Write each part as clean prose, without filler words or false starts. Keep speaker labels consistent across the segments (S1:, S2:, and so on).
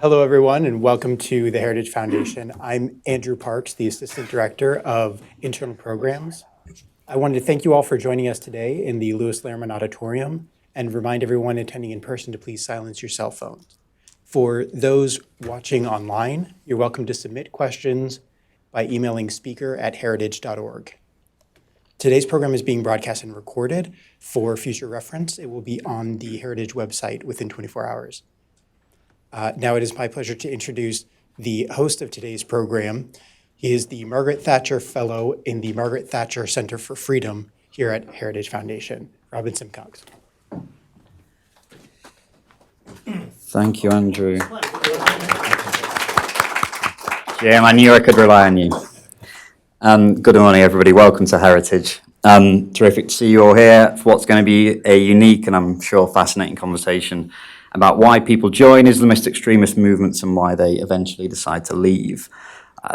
S1: Hello, everyone, and welcome to the Heritage Foundation. I'm Andrew Parks, the Assistant Director of Internal Programs. I wanted to thank you all for joining us today in the Louis Lehrman Auditorium and remind everyone attending in person to please silence your cell phones. For those watching online, you're welcome to submit questions by emailing speaker@heritage.org. Today's program is being broadcast and recorded. For future reference, it will be on the Heritage website within 24 hours. Now it is my pleasure to introduce the host of today's program. He is the Margaret Thatcher Fellow in the Margaret Thatcher Center for Freedom here at Heritage Foundation, Robin Simcox.
S2: Thank you, Andrew. Jim, I knew I could rely on you. Good morning, everybody. Welcome to Heritage. Terrific to see you all here for what's going to be a unique and I'm sure fascinating conversation about why people join Islamist extremist movements and why they eventually decide to leave.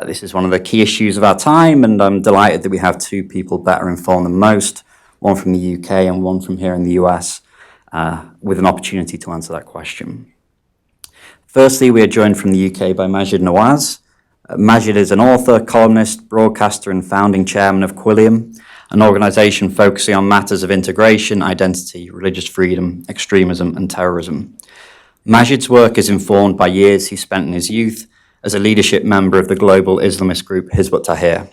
S2: This is one of the key issues of our time, and I'm delighted that we have two people better informed than most, one from the UK and one from here in the US, with an opportunity to answer that question. Firstly, we are joined from the UK by Maajid Nawaz. Maajid is an author, columnist, broadcaster, and founding chairman of Quilliam, an organisation focusing on matters of integration, identity, religious freedom, extremism, and terrorism. Maajid's work is informed by years he spent in his youth as a leadership member of the global Islamist group Hizb ut-Tahrir.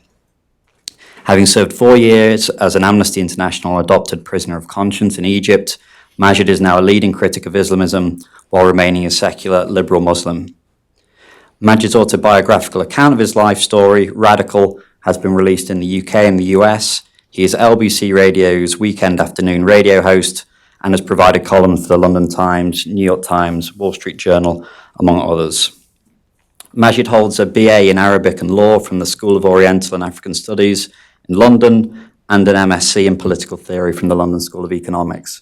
S2: Having served 4 years as an Amnesty International adopted prisoner of conscience in Egypt, Maajid is now a leading critic of Islamism while remaining a secular liberal Muslim. Maajid's autobiographical account of his life story, Radical, has been released in the UK and the US. He is LBC Radio's weekend afternoon radio host and has provided columns for the London Times, New York Times, Wall Street Journal, among others. Maajid holds a BA in Arabic and Law from the School of Oriental and African Studies in London and an MSc in Political Theory from the London School of Economics.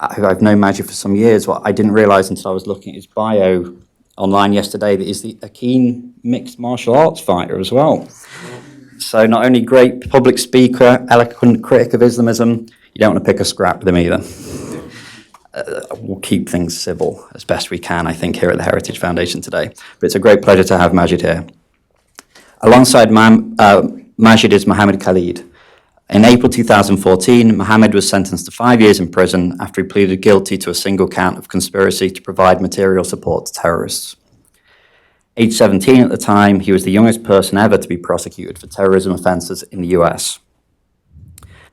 S2: I've known Maajid for some years. What I didn't realise until I was looking at his bio online yesterday that he's a keen mixed martial arts fighter as well. So not only great public speaker, eloquent critic of Islamism, you don't want to pick a scrap with him either. We'll keep things civil as best we can, I think, here at the Heritage Foundation today. But it's a great pleasure to have Maajid here. Alongside Maajid is Mohammed Khalid. In April 2014, Mohammed was sentenced to 5 years in prison after he pleaded guilty to a single count of conspiracy to provide material support to terrorists. Age 17 at the time, he was the youngest person ever to be prosecuted for terrorism offences in the US.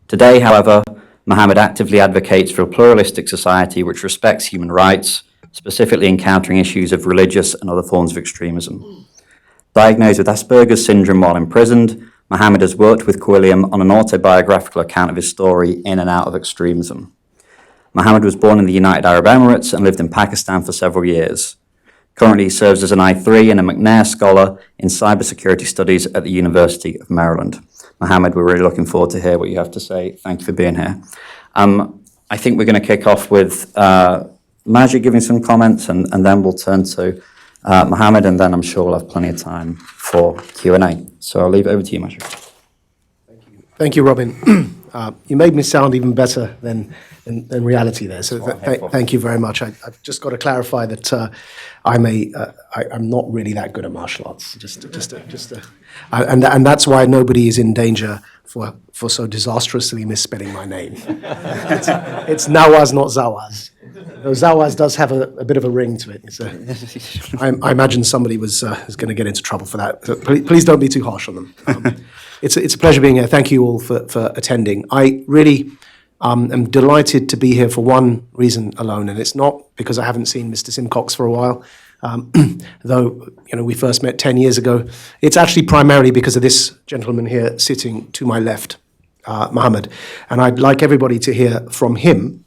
S2: Today, however, Mohammed actively advocates for a pluralistic society which respects human rights, specifically encountering issues of religious and other forms of extremism. Diagnosed with Asperger's syndrome while imprisoned, Mohammed has worked with Quilliam on an autobiographical account of his story in and out of extremism. Mohammed was born in the United Arab Emirates and lived in Pakistan for several years. Currently he serves as an I3 and a McNair Scholar in Cybersecurity Studies at the University of Maryland. Mohammed, we're really looking forward to hear what you have to say. Thank you for being here. I think we're going to kick off with Maajid giving some comments, and then we'll turn to Mohammed, and then I'm sure we'll have plenty of time for Q&A. So I'll leave it over to you, Maajid.
S3: Thank you, Robin. You made me sound even better than reality there. So thank you very much. I've just got to clarify that I'm not really that good at martial arts. And that's why nobody is in danger for so disastrously misspelling my name. It's Nawaz, not Zawaz. Though Zawaz does have a bit of a ring to it. I imagine somebody is going to get into trouble for that. So please don't be too harsh on them. It's a pleasure being here. Thank you all for attending. I really am delighted to be here for one reason alone, and it's not because I haven't seen Mr. Simcox for a while, though we first met 10 years ago. It's actually primarily because of this gentleman here sitting to my left, Mohammed, and I'd like everybody to hear from him.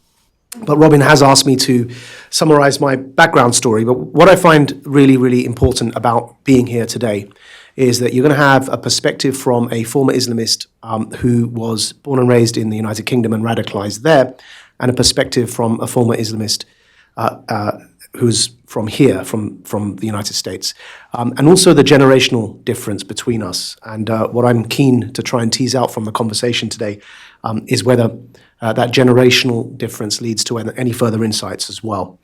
S3: But Robin has asked me to summarize my background story. But what I find really, really important about being here today is that you're going to have a perspective from a former Islamist who was born and raised in the United Kingdom and radicalized there, and a perspective from a former Islamist who's from here, from the United States, and also the generational difference between us. And what I'm keen to try and tease out from the conversation today is whether that generational difference leads to any further insights as well.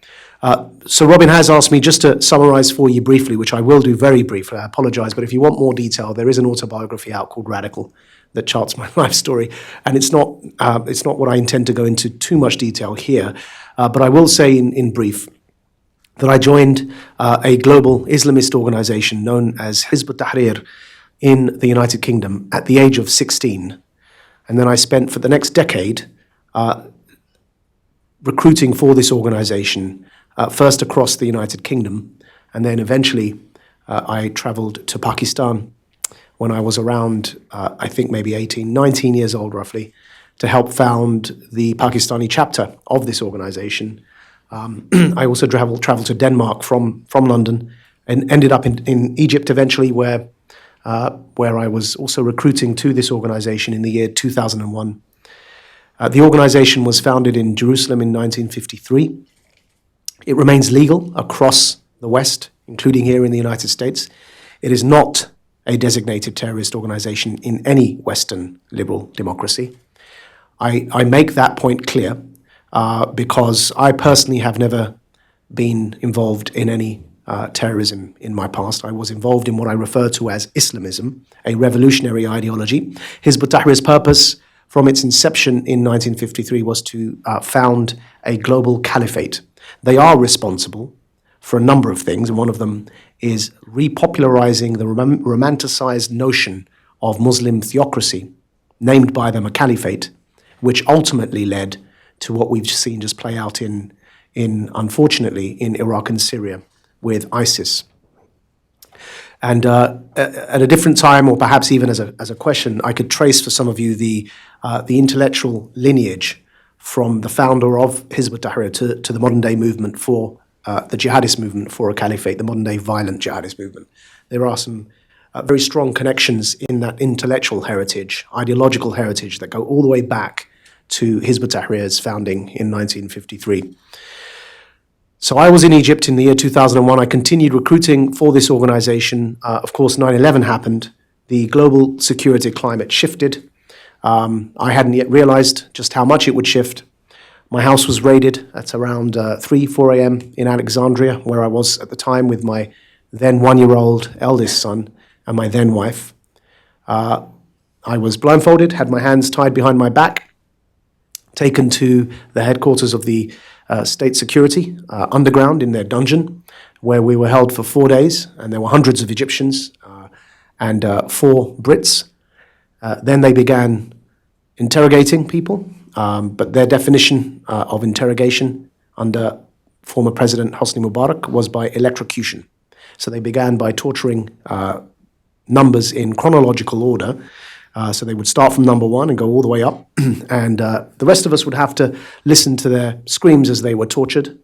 S3: So Robin has asked me just to summarize for you briefly, which I will do very briefly. I apologize, but if you want more detail, there is an autobiography out called Radical that charts my life story, and it's not what I intend to go into too much detail here, but I will say in brief that I joined a global Islamist organization known as Hizb ut-Tahrir in the United Kingdom at the age of 16, and then I spent for the next decade recruiting for this organization, first across the United Kingdom, and then eventually I traveled to Pakistan when I was around, I think maybe 18, 19 years old roughly, to help found the Pakistani chapter of this organization. I also traveled to Denmark from London and ended up in Egypt eventually, where I was also recruiting to this organization in the year 2001. The organization was founded in Jerusalem in 1953. It remains legal across the West, including here in the United States. It is not a designated terrorist organization in any Western liberal democracy. I make that point clear because I personally have never been involved in any terrorism in my past. I was involved in what I refer to as Islamism, a revolutionary ideology. Hizb ut-Tahrir's purpose from its inception in 1953 was to found a global caliphate. They are responsible for a number of things, and one of them is repopularizing the romanticized notion of Muslim theocracy, named by them a caliphate, which ultimately led to what we've seen just play out unfortunately, in Iraq and Syria with ISIS. And at a different time, or perhaps even as a question, I could trace for some of you the intellectual lineage from the founder of Hizb ut-Tahrir to the modern day movement for the jihadist movement for a caliphate, the modern day violent jihadist movement. There are some very strong connections in that intellectual heritage, ideological heritage that go all the way back to Hizb ut-Tahrir's founding in 1953. So I was in Egypt in the year 2001. I continued recruiting for this organization. Of course, 9/11 happened. The global security climate shifted. I hadn't yet realized just how much it would shift. My house was raided at around 3, 4 a.m. in Alexandria, where I was at the time with my then 1-year-old eldest son and my then wife. I was blindfolded, had my hands tied behind my back, taken to the headquarters of the state security underground in their dungeon, where we were held for 4 days, and there were hundreds of Egyptians and 4 Brits. Then they began interrogating people, but their definition of interrogation under former President Hosni Mubarak was by electrocution. So they began by torturing numbers in chronological order. So they would start from number 1 and go all the way up. And the rest of us would have to listen to their screams as they were tortured,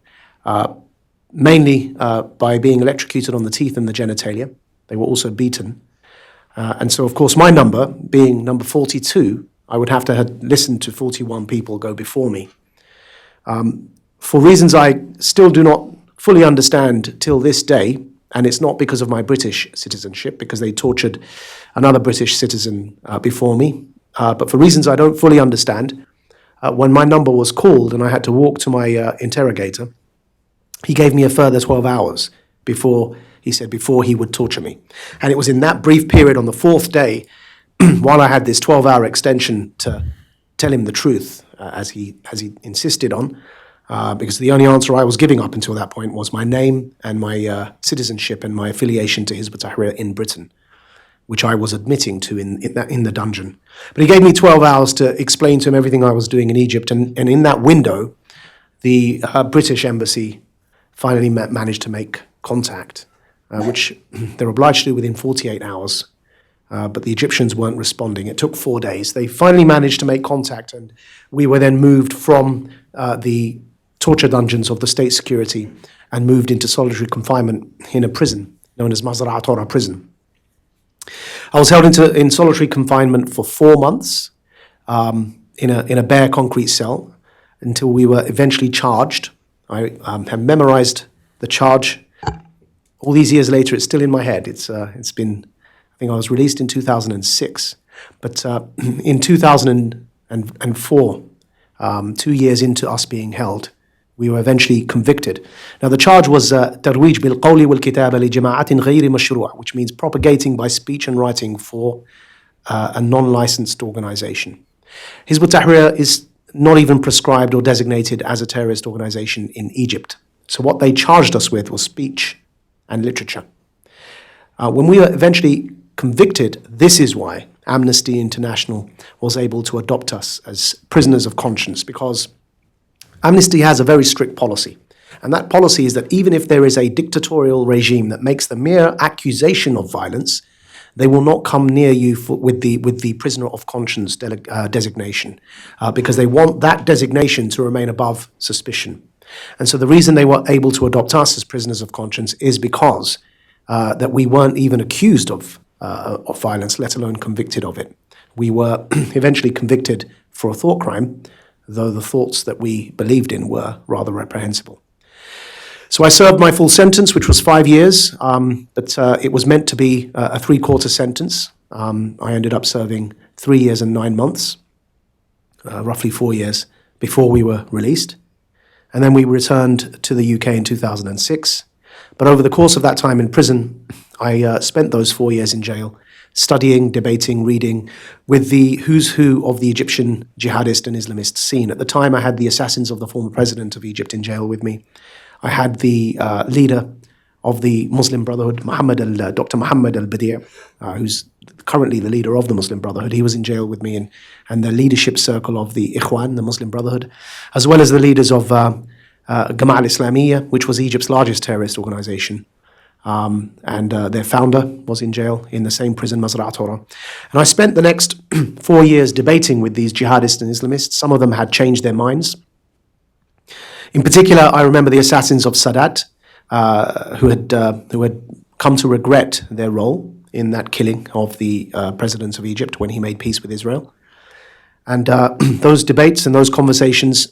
S3: mainly by being electrocuted on the teeth and the genitalia. They were also beaten. And so, of course, my number, being number 42, I would have to have listened to 41 people go before me. For reasons I still do not fully understand till this day, and it's not because of my British citizenship, because they tortured another British citizen before me, but for reasons I don't fully understand, when my number was called and I had to walk to my interrogator, he gave me a further 12 hours before he would torture me. And it was in that brief period on the 4th day, while I had this 12-hour extension to tell him the truth, as he insisted on, because the only answer I was giving up until that point was my name and my citizenship and my affiliation to Hizb ut-Tahrir in Britain, which I was admitting to in the dungeon. But he gave me 12 hours to explain to him everything I was doing in Egypt, and in that window, the British embassy finally managed to make contact, which they're obliged to do within 48 hours. But the Egyptians weren't responding. It took 4 days. They finally managed to make contact, and we were then moved from the torture dungeons of the state security and moved into solitary confinement in a prison known as Mazra'at Tora prison. I was held in solitary confinement for 4 months in a bare concrete cell until we were eventually charged. I have memorized the charge. All these years later, it's still in my head. It's been, I think I was released in 2006, but in 2004, 2 years into us being held, We were eventually convicted. Now, the charge was ترويج بالقول والكتابة لجماعات غير مشروع, which means propagating by speech and writing for a non-licensed organization. Hizb ut-Tahrir is not even prescribed or designated as a terrorist organization in Egypt. So what they charged us with was speech and literature. When we were eventually convicted, this is why Amnesty International was able to adopt us as prisoners of conscience, because Amnesty has a very strict policy. And that policy is that even if there is a dictatorial regime that makes the mere accusation of violence, they will not come near you with the prisoner of conscience designation, because they want that designation to remain above suspicion. And so the reason they were able to adopt us as prisoners of conscience is because that we weren't even accused of violence, let alone convicted of it. We were eventually convicted for a thought crime, though the thoughts that we believed in were rather reprehensible. So I served my full sentence, which was 5 years, but it was meant to be a three-quarter sentence. I ended up serving 3 years and 9 months, roughly 4 years, before we were released. And then we returned to the UK in 2006. But over the course of that time in prison, I spent those 4 years in jail, studying, debating, reading with the who's who of the Egyptian jihadist and Islamist scene. At the time, I had the assassins of the former president of Egypt in jail with me. I had the leader of the Muslim Brotherhood, Dr. Mohammed al-Badi', who's currently the leader of the Muslim Brotherhood. He was in jail with me, and the leadership circle of the Ikhwan, the Muslim Brotherhood, as well as the leaders of Jama'a al-Islamiyya, which was Egypt's largest terrorist organization. And their founder was in jail in the same prison, Mazra'at Tora. And I spent the next 4 years debating with these jihadists and Islamists. Some of them had changed their minds. In particular, I remember the assassins of Sadat, who had come to regret their role in that killing of the president of Egypt when he made peace with Israel. And those debates and those conversations,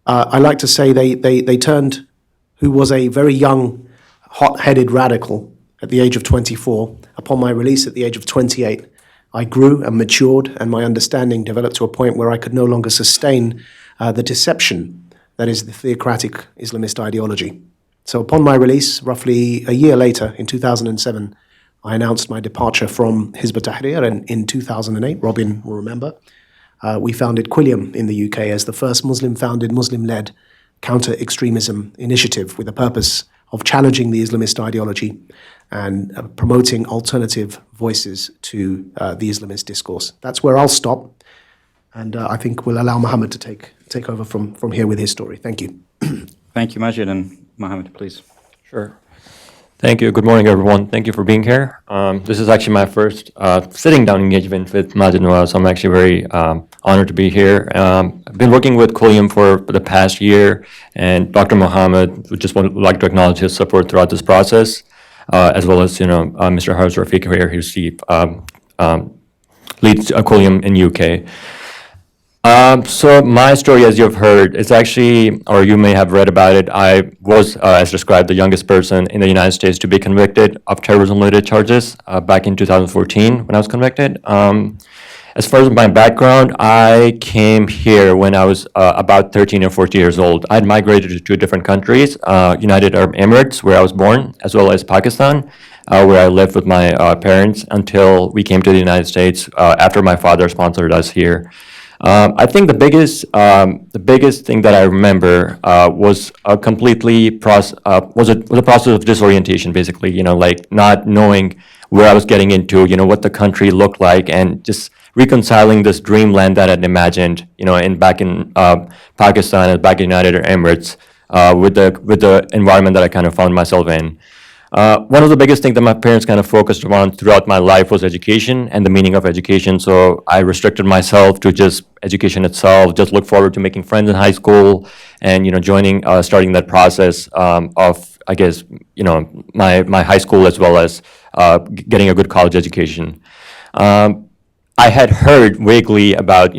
S3: I like to say they turned who was a very young, hot-headed radical at the age of 24. Upon my release at the age of 28, I grew and matured, and my understanding developed to a point where I could no longer sustain the deception that is the theocratic Islamist ideology. So upon my release, roughly a year later, in 2007, I announced my departure from Hizb ut-Tahrir, and in 2008, Robin will remember, we founded Quilliam in the UK as the first Muslim-founded, Muslim-led counter-extremism initiative with the purpose of challenging the Islamist ideology and promoting alternative voices to the Islamist discourse. That's where I'll stop, and I think we'll allow Mohammed to take over from here with his story. Thank you.
S2: Thank you, Maajid, and Mohammed, please.
S4: Sure. Thank you. Good morning, everyone. Thank you for being here. This is actually my first sitting down engagement with Maajid Nawaz, so I'm actually very honored to be here. I've been working with Quilliam for the past year, and Dr. Mohammed would just would like to acknowledge his support throughout this process, as well as Mr. Harz Rafiq here, who's the leads Quilliam in UK. So my story, as you've heard, is actually, or you may have read about it, I was, as described, the youngest person in the United States to be convicted of terrorism-related charges back in 2014 when I was convicted. As far as my background, I came here when I was about 13 or 14 years old. I had migrated to 2 different countries, United Arab Emirates, where I was born, as well as Pakistan, where I lived with my parents until we came to the United States after my father sponsored us here. I think the biggest thing that I remember was a process of disorientation, basically. Like not knowing where I was getting into, what the country looked like, and just reconciling this dreamland that I'd imagined, back in Pakistan and back in United Arab Emirates, with the environment that I kind of found myself in. One of the biggest things that my parents kind of focused on throughout my life was education and the meaning of education. So I restricted myself to just education itself, just look forward to making friends in high school and, starting that process of, I guess, my high school as well as getting a good college education. I had heard vaguely about,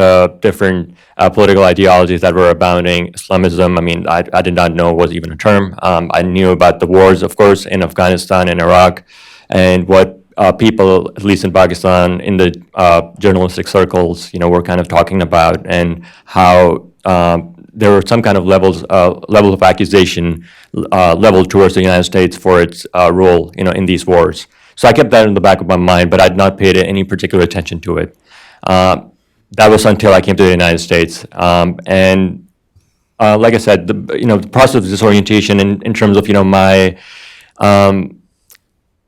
S4: the different political ideologies that were abounding. Islamism, I did not know was even a term. I knew about the wars, of course, in Afghanistan and Iraq, and what people, at least in Pakistan, in the journalistic circles, were kind of talking about, and how there were some kind of level of accusation leveled towards the United States for its role, in these wars. So I kept that in the back of my mind, but I'd not paid any particular attention to it. That was until I came to the United States, and like I said, the process of disorientation in terms of my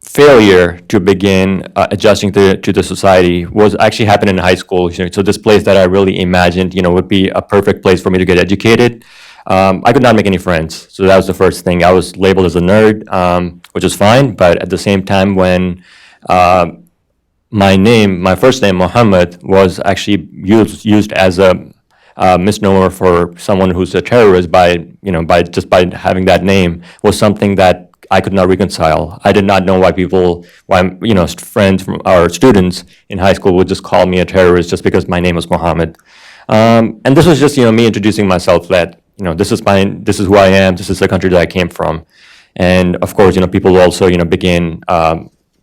S4: failure to begin adjusting to the society was actually happening in high school. So this place that I really imagined, would be a perfect place for me to get educated. I could not make any friends. So that was the first thing. I was labeled as a nerd, which is fine. But at the same time, when my first name, Mohammed, was actually used as a misnomer for someone who's a terrorist by having that name, was something that I could not reconcile. I did not know why friends from our students in high school would just call me a terrorist just because my name was Mohammed. And this was just, me introducing myself that, this is who I am, this is the country that I came from. And of course, people also, begin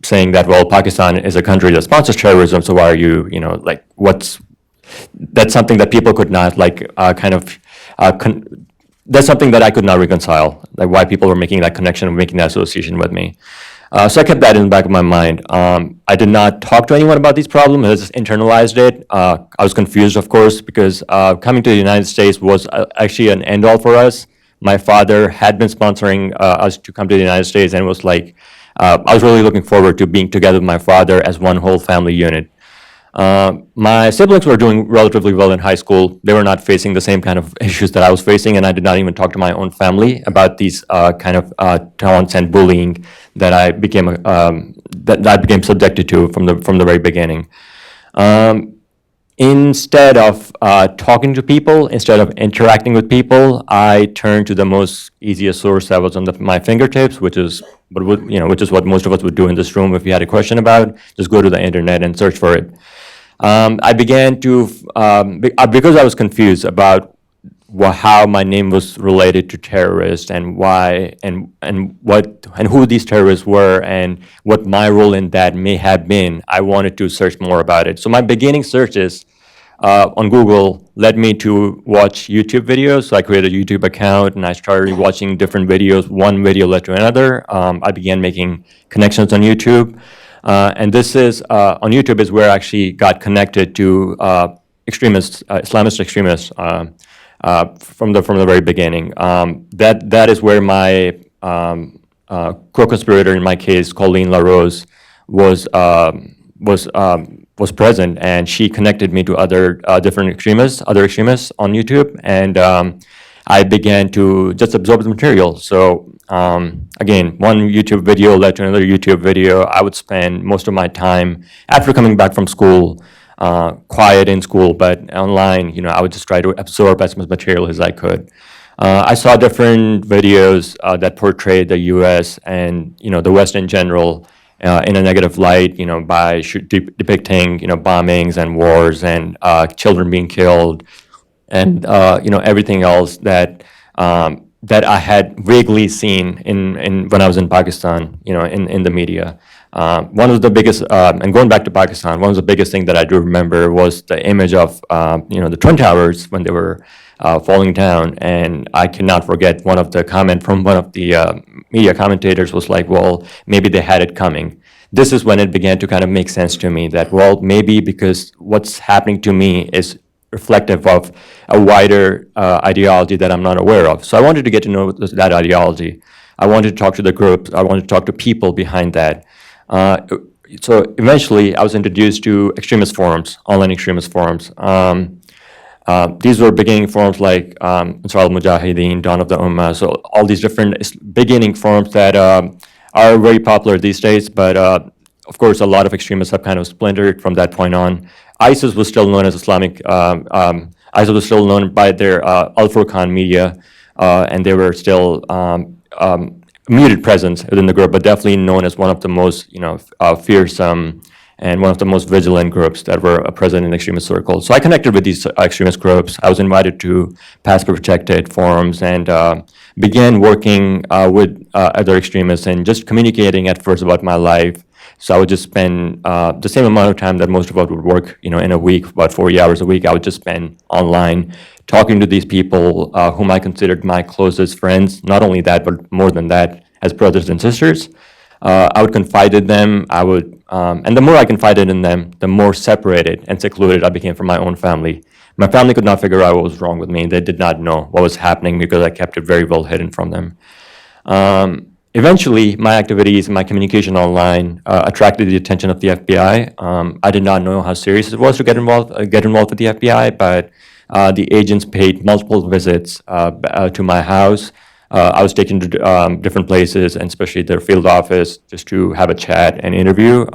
S4: saying that, well, Pakistan is a country that sponsors terrorism, so why are you, that's something that people could not, that's something that I could not reconcile, like why people were making that connection and making that association with me. So I kept that in the back of my mind. I did not talk to anyone about these problems. I just internalized it. I was confused, of course, because coming to the United States was actually an end-all for us. My father had been sponsoring us to come to the United States, and it was like, I was really looking forward to being together with my father as one whole family unit. My siblings were doing relatively well in high school. They were not facing the same kind of issues that I was facing, and I did not even talk to my own family about these kind of taunts and bullying that I became subjected to from the very beginning. Instead of talking to people, instead of interacting with people, I turned to the most easiest source that was on my fingertips, which is what most of us would do in this room if you had a question about. Just go to the internet and search for it. I began to, because I was confused about how my name was related to terrorists and why and who these terrorists were and what my role in that may have been, I wanted to search more about it. So my beginning searches on Google led me to watch YouTube videos. So I created a YouTube account and I started watching different videos. One video led to another. I began making connections on YouTube. And this is, on YouTube is where I actually got connected to extremists, Islamist extremists, from the very beginning. That is where my co-conspirator in my case, Colleen LaRose, was present, and she connected me to other other extremists on YouTube, and I began to just absorb the material. So again, one YouTube video led to another YouTube video. I would spend most of my time after coming back from school, quiet in school, but online, I would just try to absorb as much material as I could. I saw different videos that portrayed the U.S. and the West in general in a negative light, by depicting bombings and wars and children being killed, and everything else that I had vaguely seen in when I was in Pakistan, in the media. One of the biggest, and going back to Pakistan, one of the biggest things that I do remember was the image of the Twin Towers when they were falling down, and I cannot forget one of the comment from one of the media commentators was like, well, maybe they had it coming. This is when it began to kind of make sense to me that, well, maybe because what's happening to me is reflective of a wider ideology that I'm not aware of. So I wanted to get to know that ideology. I wanted to talk to the groups. I wanted to talk to people behind that. So eventually, I was introduced to extremist forums, online extremist forums. These were beginning forums like Ansar al-Mujahideen, Dawn of the Ummah, so all these different beginning forums that are very popular these days, but of course, a lot of extremists have kind of splintered from that point on. ISIS was still known as ISIS was still known by their Al-Furqan media, and they were still muted presence within the group, but definitely known as one of the most, fearsome and one of the most vigilant groups that were present in extremist circles. So I connected with these extremist groups. I was invited to password protected forums and began working with other extremists and just communicating at first about my life, So I would just spend the same amount of time that most of us would work, in a week, about 40 hours a week. I would just spend online talking to these people whom I considered my closest friends. Not only that, but more than that, as brothers and sisters. I would confide in them. And the more I confided in them, the more separated and secluded I became from my own family. My family could not figure out what was wrong with me. They did not know what was happening because I kept it very well hidden from them. Eventually, my activities and my communication online attracted the attention of the FBI. I did not know how serious it was to get involved with the FBI, but the agents paid multiple visits to my house. I was taken to different places, and especially their field office, just to have a chat and interview.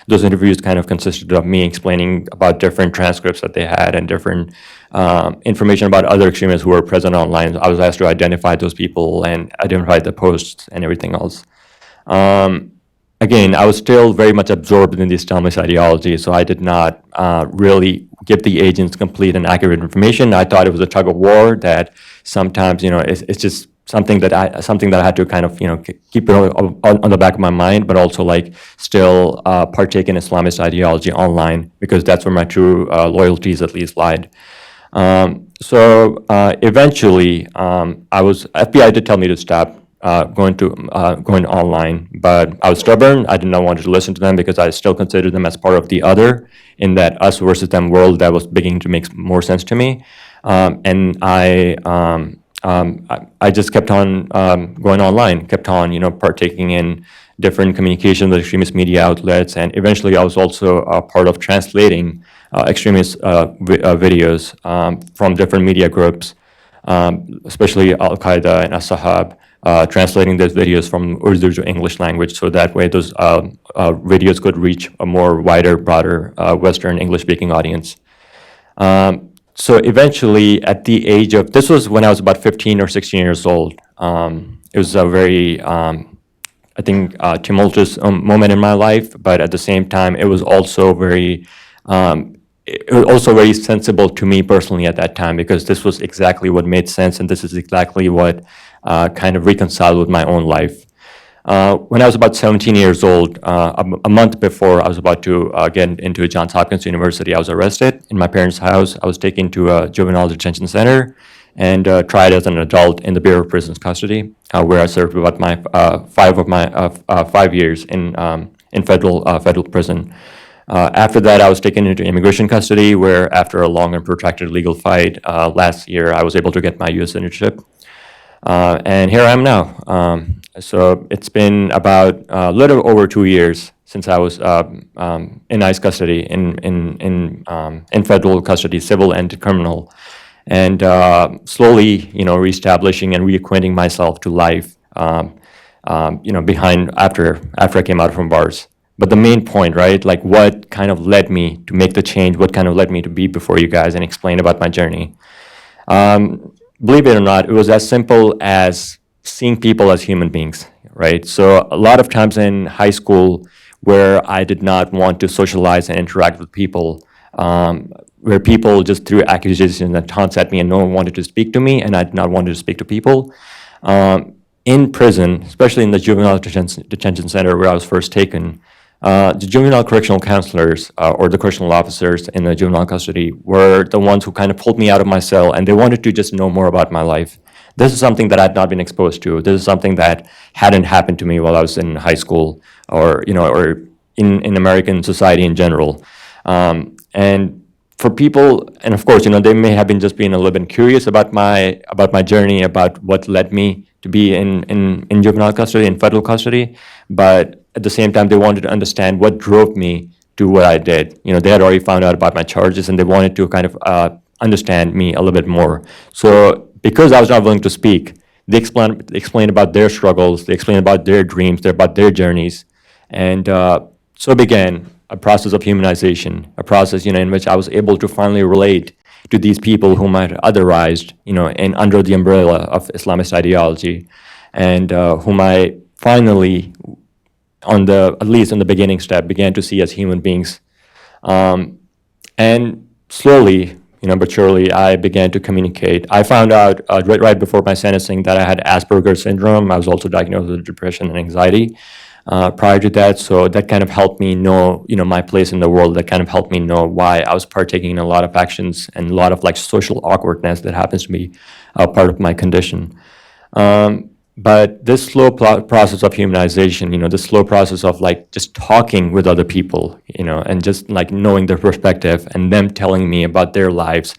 S4: Those interviews kind of consisted of me explaining about different transcripts that they had and different information about other extremists who were present online. I was asked to identify those people and identify the posts and everything else. Again, I was still very much absorbed in the Islamist ideology, so I did not really give the agents complete and accurate information. I thought it was a tug of war that sometimes, it's just something that I had to kind of, keep it on the back of my mind, but also still partake in Islamist ideology online, because that's where my true loyalties at least lied. Eventually, FBI did tell me to stop going online, but I was stubborn. I did not want to listen to them because I still considered them as part of the other, in that us versus them world that was beginning to make more sense to me. I just kept on going online, kept on partaking in different communication with extremist media outlets, and eventually I was also a part of translating extremist videos from different media groups, especially Al-Qaeda and As-Sahab, translating those videos from Urdu to English language, so that way those videos could reach a more wider, broader Western English-speaking audience. So eventually, at the age of, this was when I was about 15 or 16 years old. It was a very, tumultuous moment in my life, but at the same time, it was also very sensible to me personally at that time, because this was exactly what made sense, and this is exactly what kind of reconciled with my own life. When I was about 17 years old, a month before I was about to get into Johns Hopkins University, I was arrested in my parents' house. I was taken to a juvenile detention center and tried as an adult in the Bureau of Prisons custody, where I served about 5 years in federal prison. After that, I was taken into immigration custody, where after a long and protracted legal fight last year, I was able to get my U.S. citizenship. And here I am now. So it's been about a little over 2 years since I was in ICE custody, in federal custody, civil and criminal, and slowly, reestablishing and reacquainting myself to life, behind after I came out from bars. But the main point, right? What kind of led me to make the change? What kind of led me to be before you guys and explain about my journey? Believe it or not, it was as simple as seeing people as human beings, right? So a lot of times in high school, where I did not want to socialize and interact with people, where people just threw accusations and taunts at me, and no one wanted to speak to me, and I did not want to speak to people. In prison, especially in the juvenile detention center where I was first taken, the juvenile correctional counselors or the correctional officers in the juvenile custody were the ones who kind of pulled me out of my cell, and they wanted to just know more about my life. This is something that I'd not been exposed to. This is something that hadn't happened to me while I was in high school, or in American society in general. And for people, and of course, they may have been just being a little bit curious about my journey, about what led me to be in juvenile custody, in federal custody, but at the same time, they wanted to understand what drove me to what I did. They had already found out about my charges, and they wanted to kind of understand me a little bit more. So because I was not willing to speak, they explained about their struggles, they explained about their dreams, about their journeys, and so began a process of humanization, a process, in which I was able to finally relate to these people whom I had otherized, and under the umbrella of Islamist ideology, and whom I finally, at least in the beginning step, began to see as human beings. And slowly, but surely, I began to communicate. I found out right before my sentencing that I had Asperger's syndrome. I was also diagnosed with depression and anxiety. prior to that. So that kind of helped me know, my place in the world. That kind of helped me know why I was partaking in a lot of actions and a lot of like social awkwardness that happens to be part of my condition. But this slow process of humanization, this slow process of like just talking with other people, and just like knowing their perspective and them telling me about their lives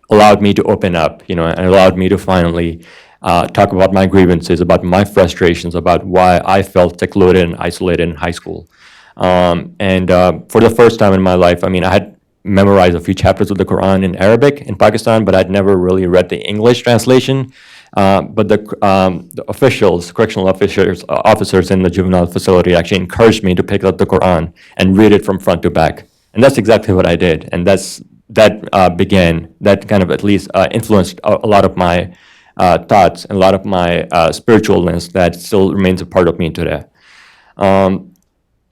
S4: allowed me to open up, and allowed me to finally talk about my grievances, about my frustrations, about why I felt secluded and isolated in high school. And for the first time in my life, I had memorized a few chapters of the Quran in Arabic in Pakistan, but I'd never really read the English translation. But the officials, correctional officers in the juvenile facility actually encouraged me to pick up the Quran and read it from front to back. And that's exactly what I did. And that kind of at least influenced a lot of my thoughts and a lot of my spiritualness that still remains a part of me today.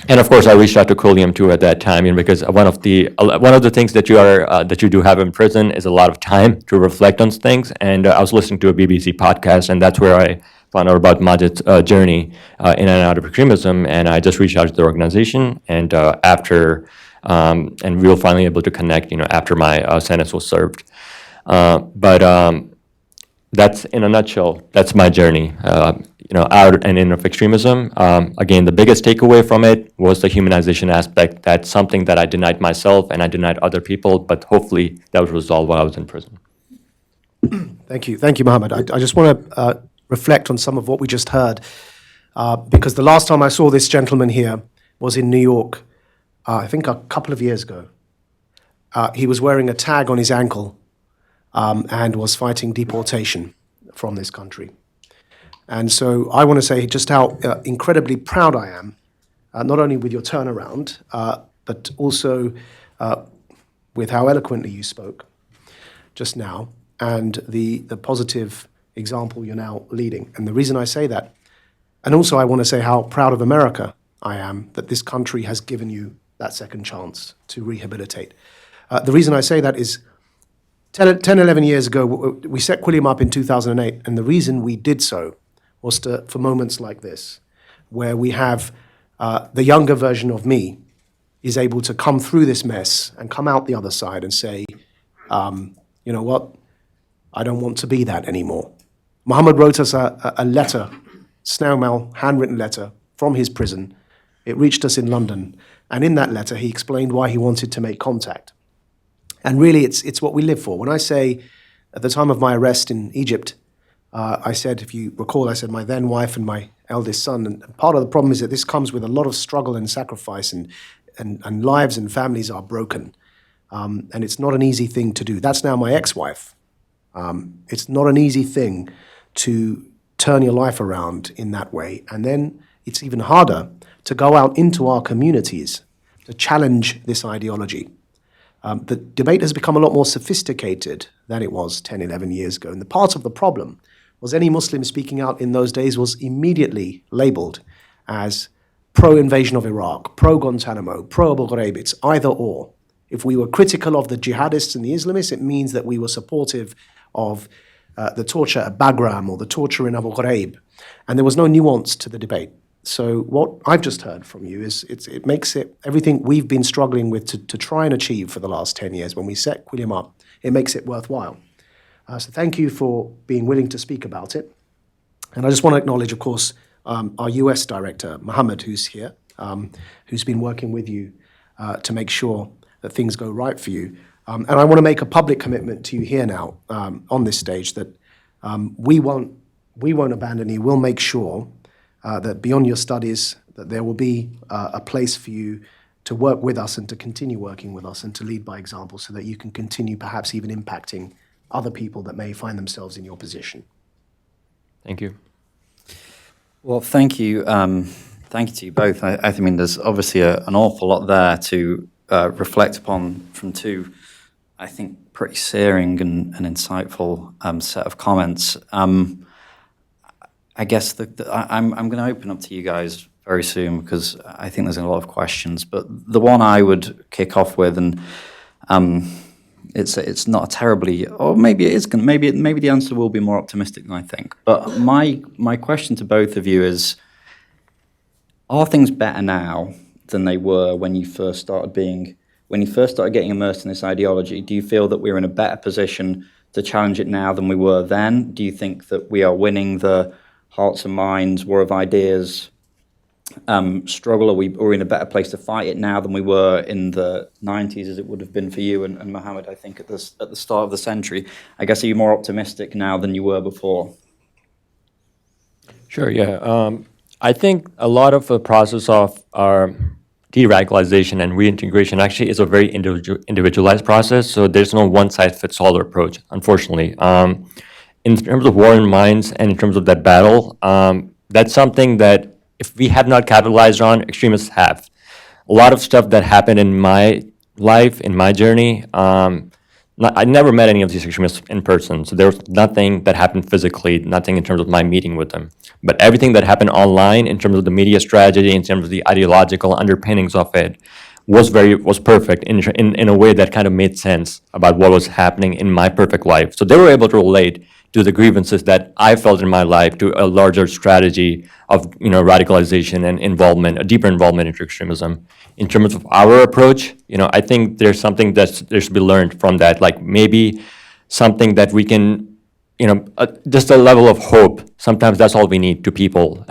S4: And of course, I reached out to Kuliam too at that time, because one of the things that you do have in prison is a lot of time to reflect on things. And I was listening to a BBC podcast, and that's where I found out about Maajid's journey in and out of extremism. And I just reached out to the organization, and and we were finally able to connect, after my sentence was served. But that's, in a nutshell, that's my journey, out and in of extremism. Again, the biggest takeaway from it was the humanization aspect. That's something that I denied myself and I denied other people, but hopefully that was resolved while I was in prison.
S3: Thank you, Mohammed. I just want to reflect on some of what we just heard, because the last time I saw this gentleman here was in New York, I think a couple of years ago. He was wearing a tag on his ankle and was fighting deportation from this country. And so I want to say just how incredibly proud I am, not only with your turnaround, but also with how eloquently you spoke just now, and the positive example you're now leading. And the reason I say that, and also I want to say how proud of America I am that this country has given you that second chance to rehabilitate. The reason I say that is 10, 11 years ago, we set Quilliam up in 2008, and the reason we did so was for moments like this, where we have the younger version of me is able to come through this mess and come out the other side and say, you know what, I don't want to be that anymore. Mohammed wrote us a letter, snail mail, handwritten letter from his prison. It reached us in London, and in that letter, he explained why he wanted to make contact. And really, it's what we live for. When I say, at the time of my arrest in Egypt, I said, if you recall, I said my then wife and my eldest son, and part of the problem is that this comes with a lot of struggle and sacrifice, and lives and families are broken. And it's not an easy thing to do. That's now my ex-wife. It's not an easy thing to turn your life around in that way. And then it's even harder to go out into our communities to challenge this ideology. The debate has become a lot more sophisticated than it was 10, 11 years ago. And the part of the problem was any Muslim speaking out in those days was immediately labeled as pro-invasion of Iraq, pro-Guantanamo, pro-Abu Ghraib. It's either or. If we were critical of the jihadists and the Islamists, it means that we were supportive of the torture at Bagram or the torture in Abu Ghraib. And there was no nuance to the debate. So what I've just heard from you is it makes it everything we've been struggling with to try and achieve for the last 10 years when we set Quilliam up, it makes it worthwhile. So thank you for being willing to speak about it. And I just want to acknowledge, of course, our US director, Mohammed, who's here, who's been working with you to make sure that things go right for you. And I want to make a public commitment to you here now on this stage that we won't abandon you. We'll make sure that beyond your studies, that there will be a place for you to work with us and to continue working with us and to lead by example so that you can continue perhaps even impacting other people that may find themselves in your position.
S4: Thank you.
S2: Well, thank you. Thank you to you both. I mean, there's obviously an awful lot there to reflect upon from two, I think, pretty searing and insightful set of comments. I guess I'm going to open up to you guys very soon because I think there's a lot of questions. But the one I would kick off with, and it's not a terribly, or maybe it is. Maybe the answer will be more optimistic than I think. But my question to both of you is: are things better now than they were when you first started getting immersed in this ideology? Do you feel that we're in a better position to challenge it now than we were then? Do you think that we are winning the hearts and minds, war of ideas struggle? Are we in a better place to fight it now than we were in the 90s, as it would have been for you and Mohammed, I think, at the start of the century? I guess, are you more optimistic now than you were before?
S4: Sure, yeah. I think a lot of the process of our de-radicalization and reintegration actually is a very individualized process, so there's no one-size-fits-all approach, unfortunately. In terms of war in minds and in terms of that battle, that's something that if we have not capitalized on, extremists have. A lot of stuff that happened in my life, in my journey, I never met any of these extremists in person, so there was nothing that happened physically, nothing in terms of my meeting with them. But everything that happened online, in terms of the media strategy, in terms of the ideological underpinnings of it, was perfect in a way that kind of made sense about what was happening in my perfect life. So they were able to relate to the grievances that I felt in my life to a larger strategy of radicalization and involvement, a deeper involvement into extremism. In terms of our approach, I think there's something that there should be learned from that, like maybe something that we can, just a level of hope. Sometimes that's all we need to people.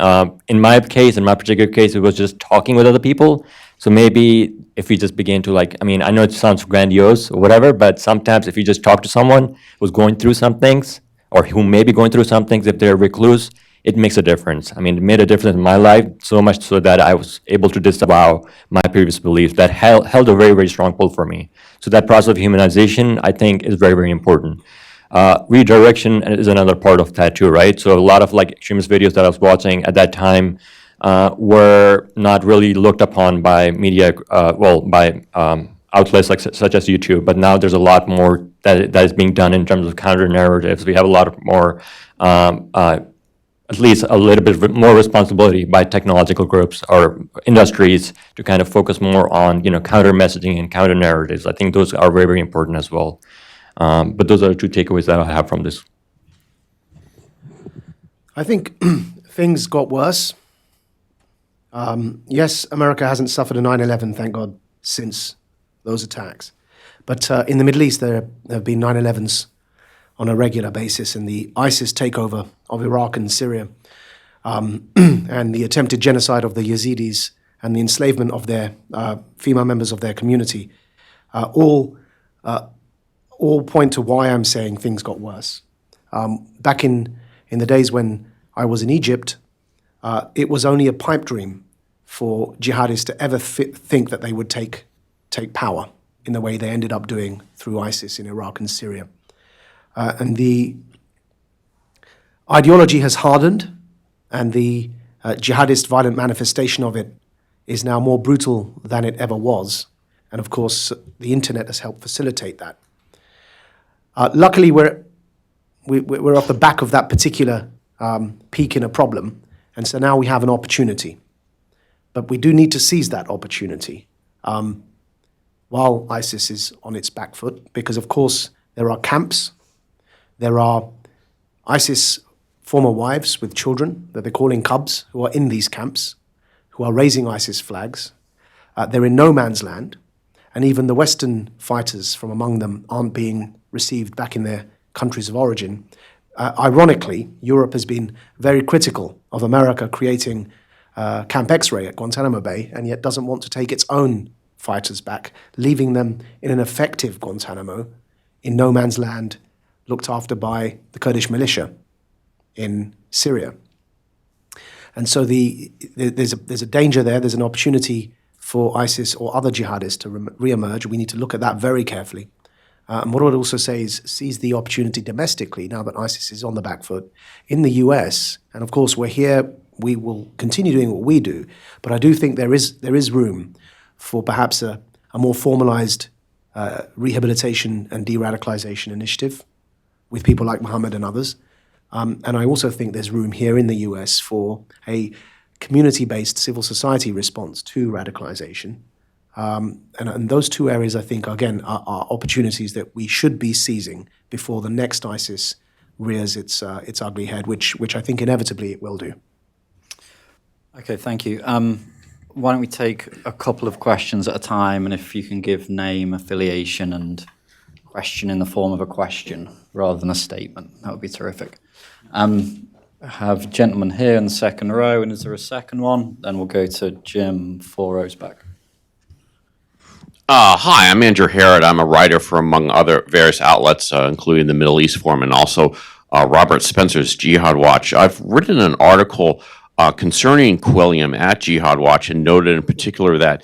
S4: In my particular case, it was just talking with other people. So maybe if we just begin to I know it sounds grandiose or whatever, but sometimes if you just talk to someone who's going through some things, or who may be going through some things, if they're a recluse, it makes a difference. I mean, it made a difference in my life, so much so that I was able to disavow my previous beliefs that held a very, very strong pull for me. So that process of humanization, I think, is very, very important. Redirection is another part of that too, right? So a lot of extremist videos that I was watching at that time were not really looked upon by media, by outlets such as YouTube, but now there's a lot more that is being done in terms of counter narratives. We have a lot of more, at least a little bit more responsibility by technological groups or industries to kind of focus more on counter messaging and counter narratives. I think those are very, very important as well. But those are the two takeaways that I have from this.
S3: I think things got worse. Yes, America hasn't suffered a 9/11, thank God, since those attacks. But in the Middle East, there have been 9/11s on a regular basis, and the ISIS takeover of Iraq and Syria, and the attempted genocide of the Yazidis and the enslavement of their female members of their community, all point to why I'm saying things got worse. Back in the days when I was in Egypt, it was only a pipe dream for jihadists to ever think that they would take power in the way they ended up doing through ISIS in Iraq and Syria. And the ideology has hardened, and the jihadist violent manifestation of it is now more brutal than it ever was. And of course, the internet has helped facilitate that. Luckily, we're off the back of that particular peak in a problem, and so now we have an opportunity. But we do need to seize that opportunity while ISIS is on its back foot, because of course there are camps, there are ISIS former wives with children that they're calling cubs who are in these camps, who are raising ISIS flags. They're in no man's land, and even the Western fighters from among them aren't being received back in their countries of origin. Ironically, Europe has been very critical of America creating Camp X-ray at Guantanamo Bay, and yet doesn't want to take its own fighters back, leaving them in an effective Guantanamo in no man's land, looked after by the Kurdish militia in Syria. And so there's a danger there, there's an opportunity for ISIS or other jihadists to re-emerge. We need to look at that very carefully. And what I would also say is seize the opportunity domestically now that ISIS is on the back foot in the US. And of course, we're here, we will continue doing what we do, but I do think there is room for perhaps a more formalized rehabilitation and de-radicalization initiative with people like Mohammed and others. And I also think there's room here in the US for a community-based civil society response to radicalization. And those two areas, I think, again, are opportunities that we should be seizing before the next ISIS rears its ugly head, which I think inevitably it will do.
S2: Okay, thank you. Why don't we take a couple of questions at a time, and if you can give name, affiliation, and question in the form of a question rather than a statement, that would be terrific. I have a gentleman here in the second row, and is there a second one? Then we'll go to Jim, 4 rows back.
S5: Hi, I'm Andrew Harrod. I'm a writer for, among other various outlets, including the Middle East Forum and also Robert Spencer's Jihad Watch. I've written an article concerning Quilliam at Jihad Watch and noted in particular that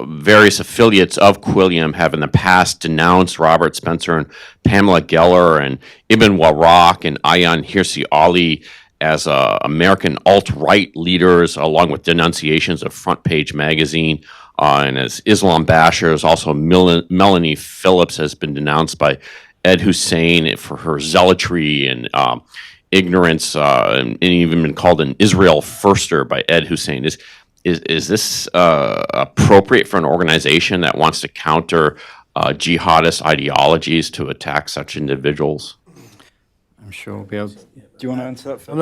S5: various affiliates of Quilliam have in the past denounced Robert Spencer and Pamela Geller and Ibn Warraq and Ayaan Hirsi Ali as American alt-right leaders, along with denunciations of Front Page Magazine. And as Islam bashers, also Melanie Phillips has been denounced by Ed Hussein for her zealotry and ignorance, and even been called an Israel firster by Ed Hussein. Is this appropriate for an organization that wants to counter jihadist ideologies to attack such individuals?
S2: I'm sure we'll be able to. Do you want to answer that first?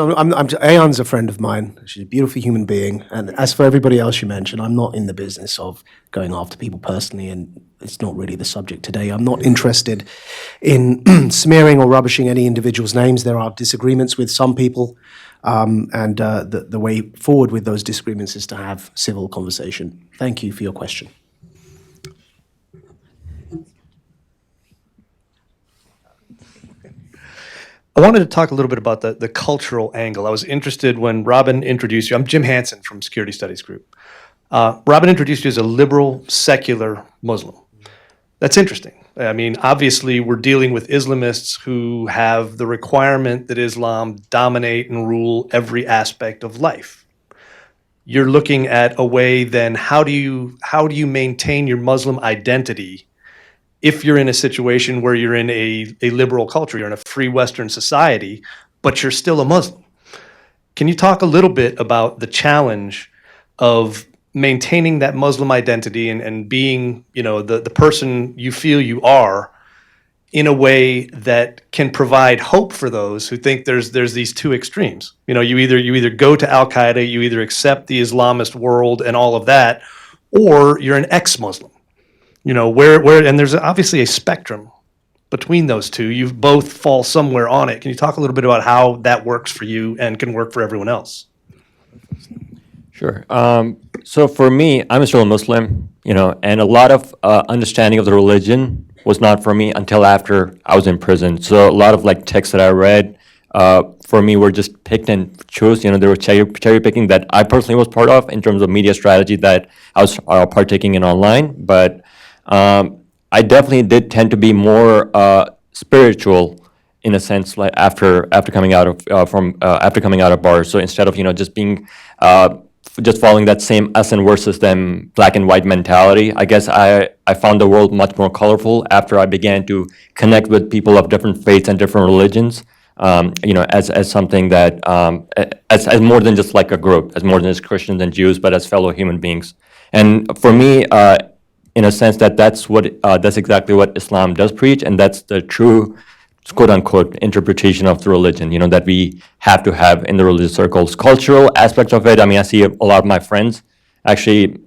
S3: Ayan's a friend of mine. She's a beautiful human being. And as for everybody else you mentioned, I'm not in the business of going after people personally, and it's not really the subject today. I'm not interested in smearing or rubbishing any individuals' names. There are disagreements with some people, and the way forward with those disagreements is to have civil conversation. Thank you for your question.
S6: I wanted to talk a little bit about the cultural angle. I was interested when Robin introduced you. I'm Jim Hansen from Security Studies Group. Robin introduced you as a liberal, secular Muslim. That's interesting. I mean, obviously, we're dealing with Islamists who have the requirement that Islam dominate and rule every aspect of life. You're looking at a way then, how do you maintain your Muslim identity if you're in a situation where you're in a liberal culture, you're in a free Western society, but you're still a Muslim? Can you talk a little bit about the challenge of maintaining that Muslim identity and being, the person you feel you are in a way that can provide hope for those who think there's these two extremes? You either go to Al-Qaeda, you either accept the Islamist world and all of that, or you're an ex-Muslim. Where and there's obviously a spectrum between those two. You both fall somewhere on it. Can you talk a little bit about how that works for you and can work for everyone else?
S4: Sure. So for me, I'm still a Muslim, and a lot of understanding of the religion was not for me until after I was in prison. So a lot of texts that I read, for me, were just picked and chose. There was cherry picking that I personally was part of in terms of media strategy that I was partaking in online. But I definitely did tend to be more spiritual in a sense, like after coming out of bars. So instead of just being just following that same us and versus them black and white mentality, I guess I found the world much more colorful after I began to connect with people of different faiths and different religions. As something that as more than just like a group, as more than just Christians and Jews, but as fellow human beings. And for me, in a sense, that's exactly what Islam does preach, and that's the true, quote unquote, interpretation of the religion. That we have to have in the religious circles. Cultural aspects of it. I mean, I see a lot of my friends actually,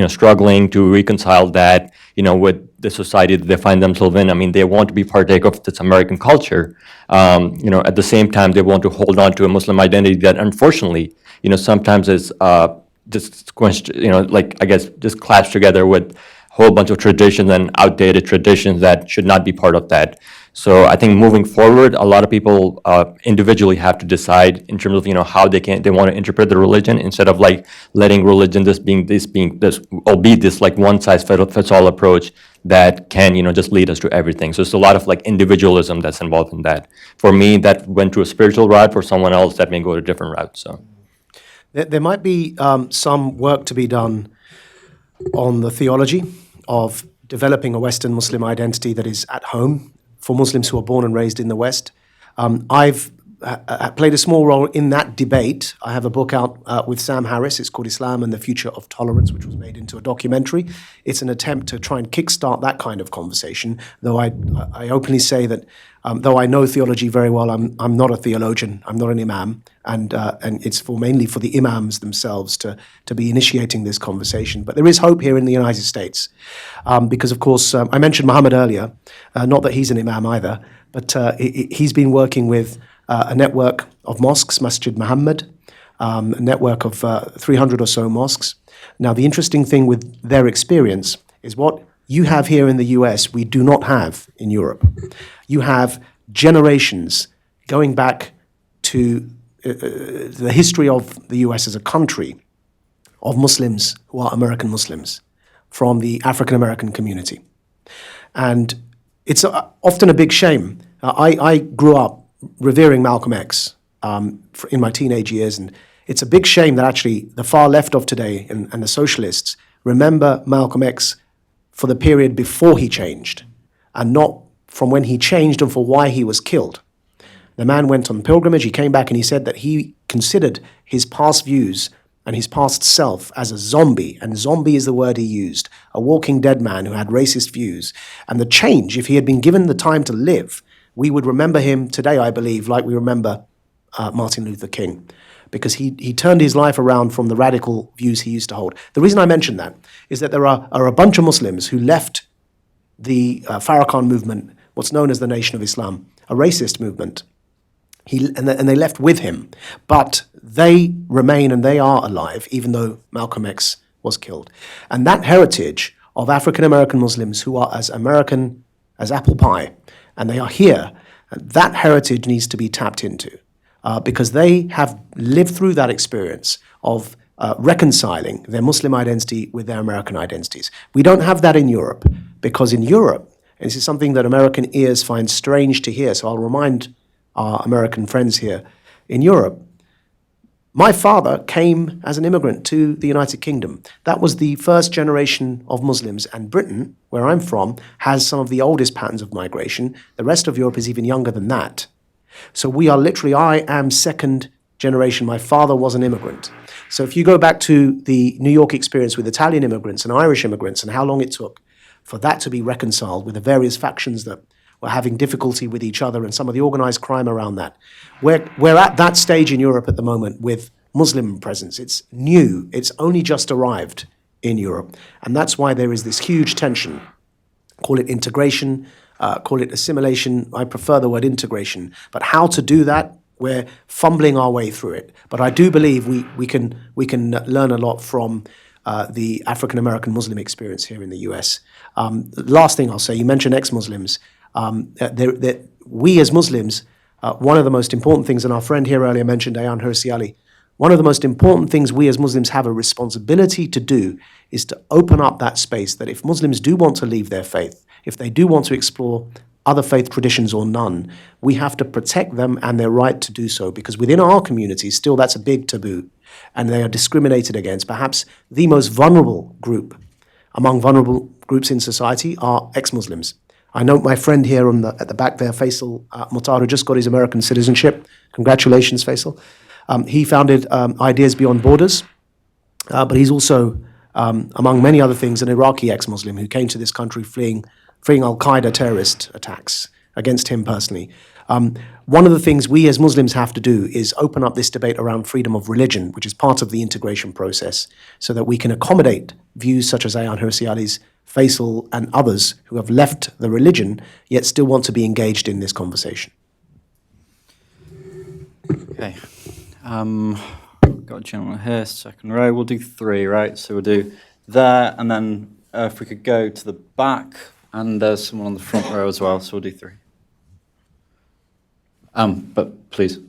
S4: struggling to reconcile that, with the society that they find themselves in. I mean, they want to be partake of this American culture. At the same time, they want to hold on to a Muslim identity that, unfortunately, sometimes is just, I guess, just clashed together with a whole bunch of traditions and outdated traditions that should not be part of that. So I think moving forward, a lot of people individually have to decide in terms of how they want to interpret the religion, instead of letting religion be this one size fits all approach that can just lead us to everything. So it's a lot of individualism that's involved in that. For me, that went to a spiritual route. For someone else, that may go to a different route. So
S3: There might be some work to be done on the theology of developing a Western Muslim identity that is at home for Muslims who are born and raised in the West. I've played a small role in that debate. I have a book out with Sam Harris. It's called Islam and the Future of Tolerance, which was made into a documentary. It's an attempt to try and kickstart that kind of conversation, though I openly say that though I know theology very well, I'm not a theologian, I'm not an imam, and it's mainly for the imams themselves to be initiating this conversation. But there is hope here in the United States, because of course, I mentioned Muhammad earlier, not that he's an imam either, but he's been working with a network of mosques, Masjid Muhammad, a network of 300 or so mosques. Now, the interesting thing with their experience is what you have here in the US, we do not have in Europe. You have generations going back to the history of the US as a country of Muslims who are American Muslims from the African American community. And it's often a big shame. I grew up revering Malcolm X in my teenage years, and it's a big shame that actually the far left of today and the socialists remember Malcolm X for the period before he changed, and not from when he changed and for why he was killed. The man went on pilgrimage, he came back and he said that he considered his past views and his past self as a zombie, and zombie is the word he used, a walking dead man who had racist views. And the change, if he had been given the time to live, we would remember him today, I believe, like we remember Martin Luther King, because he turned his life around from the radical views he used to hold. The reason I mention that is that there are a bunch of Muslims who left the Farrakhan movement, what's known as the Nation of Islam, a racist movement, and they left with him. But they remain and they are alive, even though Malcolm X was killed. And that heritage of African American Muslims who are as American as apple pie, and they are here, that heritage needs to be tapped into because they have lived through that experience of reconciling their Muslim identity with their American identities. We don't have that in Europe, because in Europe, and this is something that American ears find strange to hear, so I'll remind our American friends here, in Europe, my father came as an immigrant to the United Kingdom. That was the first generation of Muslims, and Britain, where I'm from, has some of the oldest patterns of migration. The rest of Europe is even younger than that. So we are literally, I am second generation. My father was an immigrant. So if you go back to the New York experience with Italian immigrants and Irish immigrants and how long it took for that to be reconciled with the various factions that were having difficulty with each other and some of the organized crime around that. We're at that stage in Europe at the moment with Muslim presence. It's new. It's only just arrived in Europe. And that's why there is this huge tension. Call it integration, call it assimilation. I prefer the word integration. But how to do that, we're fumbling our way through it. But I do believe we can learn a lot from the African American Muslim experience here in the US. Last thing I'll say, you mentioned ex-Muslims. We as Muslims, one of the most important things, and our friend here earlier mentioned Ayaan Hirsi Ali, one of the most important things we as Muslims have a responsibility to do is to open up that space that if Muslims do want to leave their faith, if they do want to explore other faith traditions or none, we have to protect them and their right to do so, because within our communities, still that's a big taboo, and they are discriminated against. Perhaps the most vulnerable group among vulnerable groups in society are ex-Muslims. I know my friend here at the back there, Faisal Mutar, who just got his American citizenship. Congratulations, Faisal. He founded Ideas Beyond Borders, but he's also, among many other things, an Iraqi ex-Muslim who came to this country fleeing al-Qaeda terrorist attacks against him personally. One of the things we as Muslims have to do is open up this debate around freedom of religion, which is part of the integration process, so that we can accommodate views such as Ayaan Hirsi Ali's, Faisal, and others who have left the religion, yet still want to be engaged in this conversation.
S2: Okay. Got a gentleman here, second row. We'll do three, right? So we'll do there, and then if we could go to the back, and there's someone on the front row as well, so we'll do three. But please.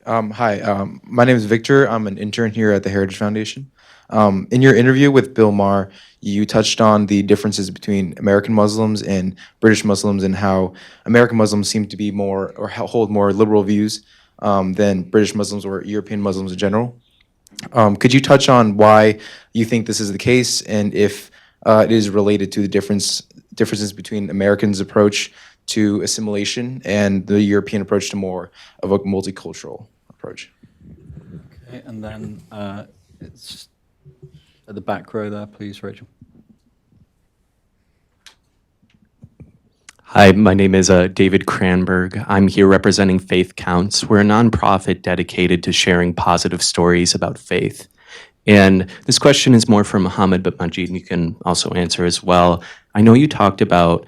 S7: Hi, my name is Victor. I'm an intern here at the Heritage Foundation. In your interview with Bill Maher, you touched on the differences between American Muslims and British Muslims and how American Muslims seem to be more or hold more liberal views than British Muslims or European Muslims in general. Could you touch on why you think this is the case and if it is related to the differences between Americans' approach to assimilation and the European approach to more of a multicultural approach.
S2: Okay, and then it's at the back row there, please, Rachel.
S8: Hi, my name is David Cranberg. I'm here representing Faith Counts. We're a nonprofit dedicated to sharing positive stories about faith. And this question is more for Mohammed, but Maajid, you can also answer as well. I know you talked about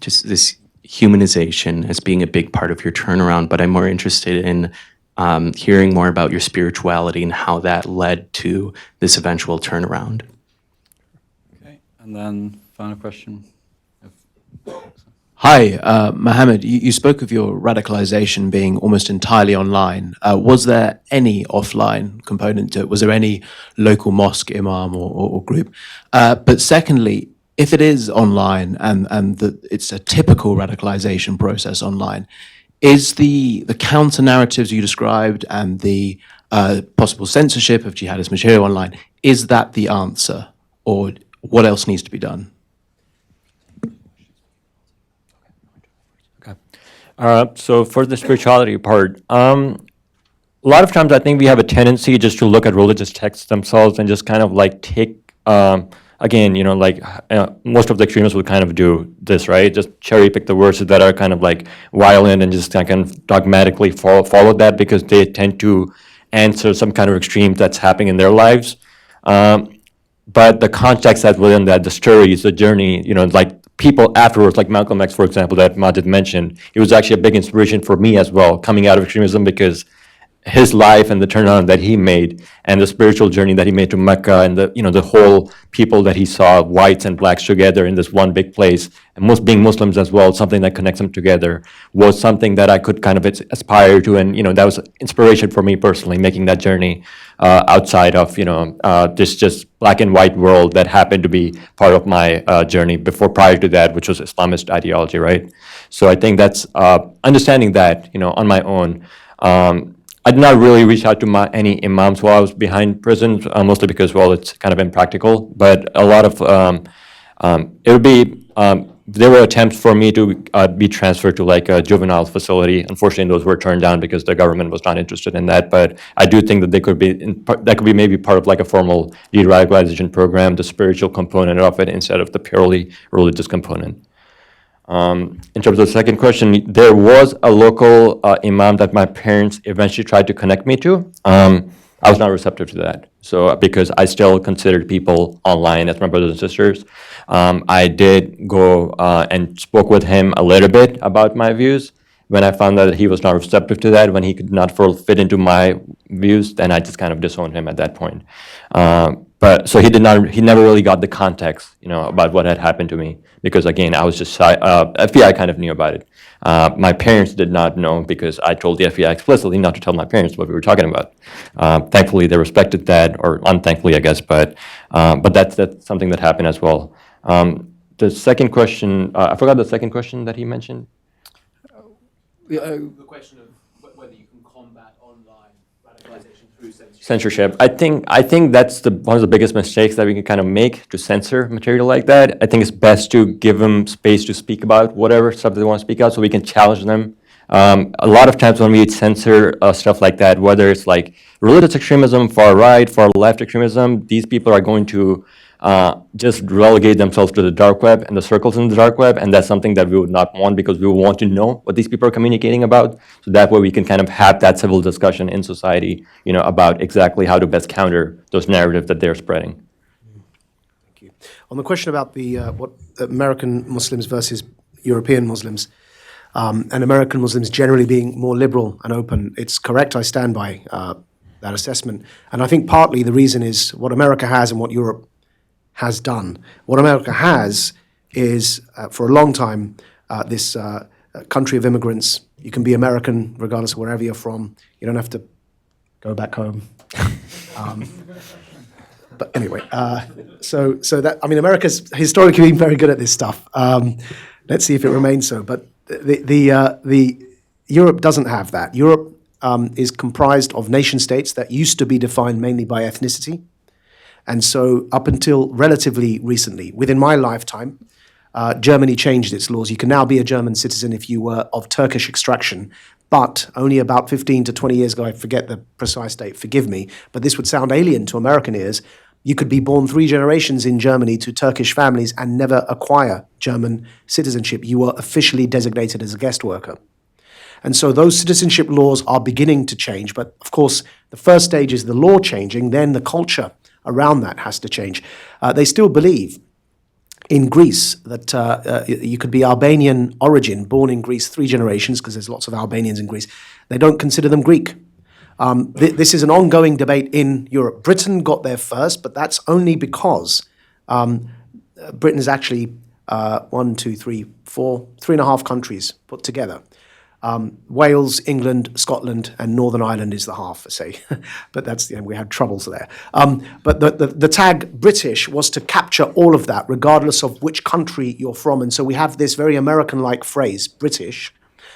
S8: just this humanization as being a big part of your turnaround, but I'm more interested in hearing more about your spirituality and how that led to this eventual turnaround.
S2: Okay, and then final question.
S9: Hi, Mohammed. You spoke of your radicalization being almost entirely online. Was there any offline component to it? Was there any local mosque imam or group? But secondly, if it is online and it's a typical radicalization process online, is the counter narratives you described and the possible censorship of jihadist material online, is that the answer, or what else needs to be done?
S4: So for the spirituality part, a lot of times I think we have a tendency just to look at religious texts themselves and just kind of like take, again, most of the extremists would kind of do this, right? Just cherry pick the verses that are kind of like violent and just kind of dogmatically follow that because they tend to answer some kind of extreme that's happening in their lives. But the context that's within that, the stories, the journey, like people afterwards, like Malcolm X, for example, that Maajid mentioned, it was actually a big inspiration for me as well, coming out of extremism, because his life and the turnaround that he made and the spiritual journey that he made to Mecca and the whole people that he saw, whites and blacks together in this one big place, and most being Muslims as well, something that connects them together, was something that I could kind of aspire to. And, that was inspiration for me personally, making that journey outside of, this just black and white world that happened to be part of my journey prior to that, which was Islamist ideology, right? So I think that's understanding that, on my own. I did not really reach out to any imams while I was behind prison, mostly because, well, it's kind of impractical. But a lot of, it would be, there were attempts for me to be transferred to like a juvenile facility. Unfortunately, those were turned down because the government was not interested in that. But I do think that that could be maybe part of like a formal de-radicalization program, the spiritual component of it instead of the purely religious component. In terms of the second question, there was a local imam that my parents eventually tried to connect me to. I was not receptive to that. So because I still considered people online as my brothers and sisters, I did go and spoke with him a little bit about my views. When I found that he was not receptive to that, when he could not fit into my views, then I just kind of disowned him at that point. But so he never really got the context, about what had happened to me, because again, I was just FBI kind of knew about it. My parents did not know because I told the FBI explicitly not to tell my parents what we were talking about. Thankfully, they respected that, or unthankfully, I guess. But that's something that happened as well. The second question, I forgot the second question that he mentioned.
S9: The question of whether you can combat online radicalization through
S4: Censorship. I think that's one of the biggest mistakes that we can kind of make, to censor material like that. I think it's best to give them space to speak about whatever stuff they want to speak out, so we can challenge them. A lot of times when we censor stuff like that, whether it's like religious extremism, far right, far left extremism, these people are going to just relegate themselves to the dark web and the circles in the dark web, and that's something that we would not want, because we want to know what these people are communicating about, so that way we can kind of have that civil discussion in society, about exactly how to best counter those narratives that they're spreading.
S3: Thank you. On the question about the what American Muslims versus European Muslims, and American Muslims generally being more liberal and open, it's correct. I stand by that assessment, and I think partly the reason is what America has and what Europe has done. What America has is, for a long time, this country of immigrants. You can be American regardless of wherever you're from. You don't have to go back home. But anyway, so that, I mean, America's historically been very good at this stuff. Let's see if it remains so. But the Europe doesn't have that. Europe is comprised of nation states that used to be defined mainly by ethnicity. And so up until relatively recently, within my lifetime, Germany changed its laws. You can now be a German citizen if you were of Turkish extraction, but only about 15 to 20 years ago, I forget the precise date, forgive me, but this would sound alien to American ears. You could be born 3 generations in Germany to Turkish families and never acquire German citizenship. You were officially designated as a guest worker. And so those citizenship laws are beginning to change. But of course, the first stage is the law changing, then the culture around that has to change. They still believe in Greece that you could be Albanian origin, born in Greece 3 generations, because there's lots of Albanians in Greece. They don't consider them Greek. This is an ongoing debate in Europe. Britain got there first, but that's only because Britain is actually 1, 2, 3, 4, 3.5 countries put together. Wales, England, Scotland, and Northern Ireland is the half, I say. But that's we had troubles there. But the tag British was to capture all of that, regardless of which country you're from. And so we have this very American-like phrase, British,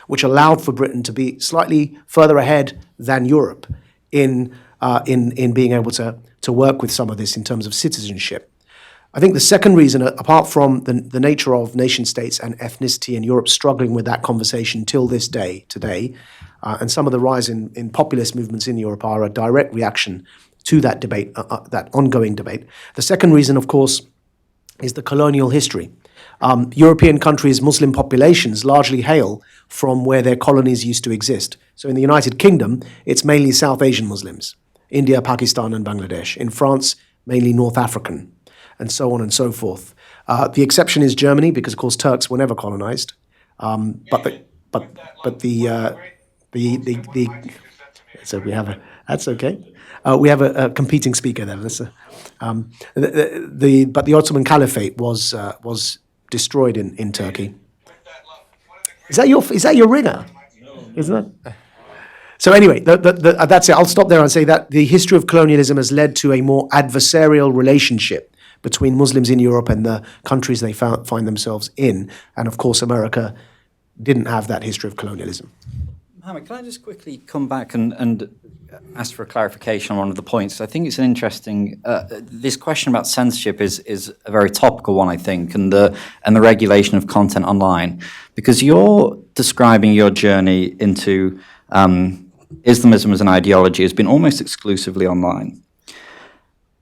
S3: which allowed for Britain to be slightly further ahead than Europe in being able to work with some of this in terms of citizenship. I think the second reason, apart from the nature of nation states and ethnicity in Europe struggling with that conversation till this day, today, and some of the rise in populist movements in Europe are a direct reaction to that debate, that ongoing debate. The second reason, of course, is the colonial history. European countries' Muslim populations largely hail from where their colonies used to exist. So in the United Kingdom, it's mainly South Asian Muslims, India, Pakistan, and Bangladesh. In France, mainly North African, and so on and so forth. The exception is Germany, because of course Turks were never colonized. So we have that's okay. We have a competing speaker there. But the Ottoman Caliphate was destroyed in Turkey. Is that your ringer? Isn't it? So anyway, that's it. I'll stop there and say that the history of colonialism has led to a more adversarial relationship between Muslims in Europe and the countries they find themselves in. And of course, America didn't have that history of colonialism.
S2: Mohammed, can I just quickly come back and ask for a clarification on one of the points? I think it's an interesting, this question about censorship is a very topical one, I think, and the regulation of content online. Because you're describing your journey into Islamism as an ideology has been almost exclusively online.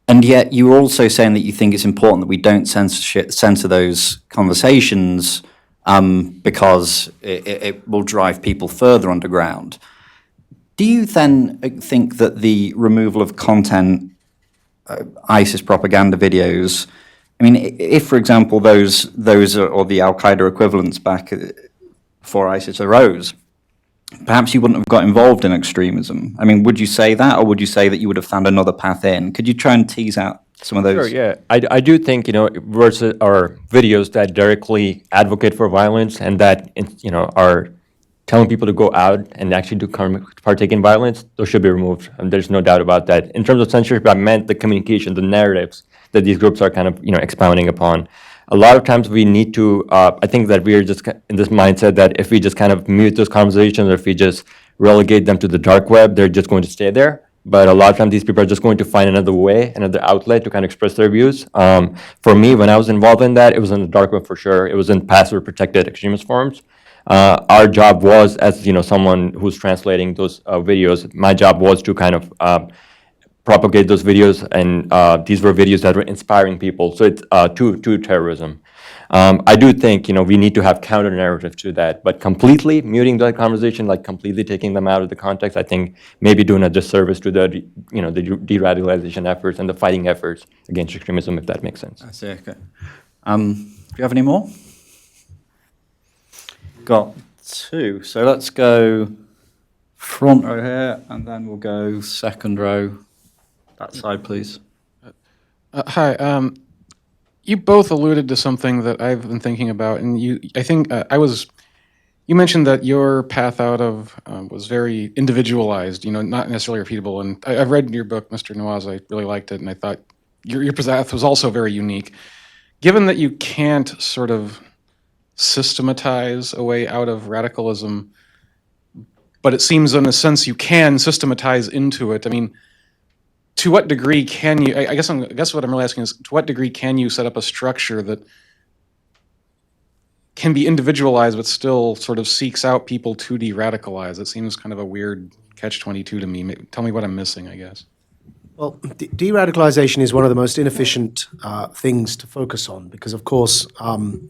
S2: And yet you're also saying that you think it's important that we don't censor those conversations because it will drive people further underground. Do you then think that the removal of content, ISIS propaganda videos, I mean, if, for example, those are, or the Al-Qaeda equivalents back before ISIS arose, perhaps you wouldn't have got involved in extremism. I mean, would you say that, or would you say that you would have found another path in? Could you try and tease out some of those?
S4: Sure, yeah. I do think, versus our videos that directly advocate for violence and that, are telling people to go out and actually partake in violence, those should be removed. And there's no doubt about that. In terms of censorship, I meant the communication, the narratives that these groups are kind of, expounding upon. A lot of times we need to, I think that we are just in this mindset that if we just kind of mute those conversations or if we just relegate them to the dark web, they're just going to stay there. But a lot of times these people are just going to find another way, another outlet to kind of express their views. For me, when I was involved in that, it was in the dark web for sure. It was in password protected extremist forums. Our job was, as someone who's translating those videos, my job was to kind of propagate those videos, and these were videos that were inspiring people. So it's to terrorism. I do think we need to have counter narrative to that, but completely muting that conversation, like completely taking them out of the context, I think maybe doing a disservice to the the de-radicalization efforts and the fighting efforts against extremism, if that makes sense.
S2: I see. Okay. Do you have any more? Got 2. So let's go front row here, and then we'll go second row. That side, please.
S10: Hi. You both alluded to something that I've been thinking about, and you mentioned that your path out of was very individualized, not necessarily repeatable. And I've read your book, Mr. Nawaz. I really liked it, and I thought your path was also very unique. Given that you can't sort of systematize a way out of radicalism, but it seems in a sense you can systematize into it. I mean, to what degree can you, I guess what I'm really asking is, to what degree can you set up a structure that can be individualized but still sort of seeks out people to de-radicalize. It seems kind of a weird catch-22 to me. Tell me what I'm missing, I guess.
S3: Well, de-radicalization is one of the most inefficient things to focus on because, of course,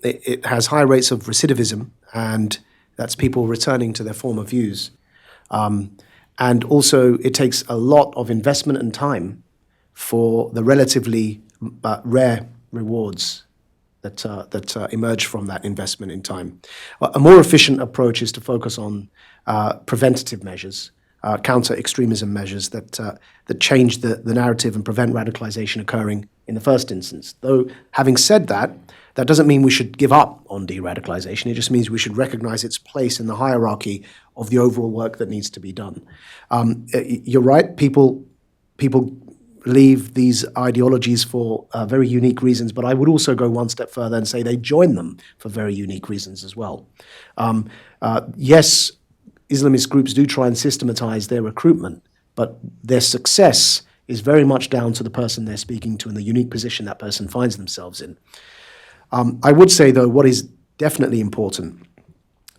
S3: it has high rates of recidivism, and that's people returning to their former views. And also, it takes a lot of investment and time for the relatively rare rewards that emerge from that investment in time. A more efficient approach is to focus on preventative measures, counter-extremism measures that change the narrative and prevent radicalization occurring in the first instance. Though, having said that, that doesn't mean we should give up on de-radicalization. It just means we should recognize its place in the hierarchy of the overall work that needs to be done. You're right, people leave these ideologies for very unique reasons, but I would also go one step further and say they join them for very unique reasons as well. Yes, Islamist groups do try and systematize their recruitment, but their success is very much down to the person they're speaking to and the unique position that person finds themselves in. I would say, though, what is definitely important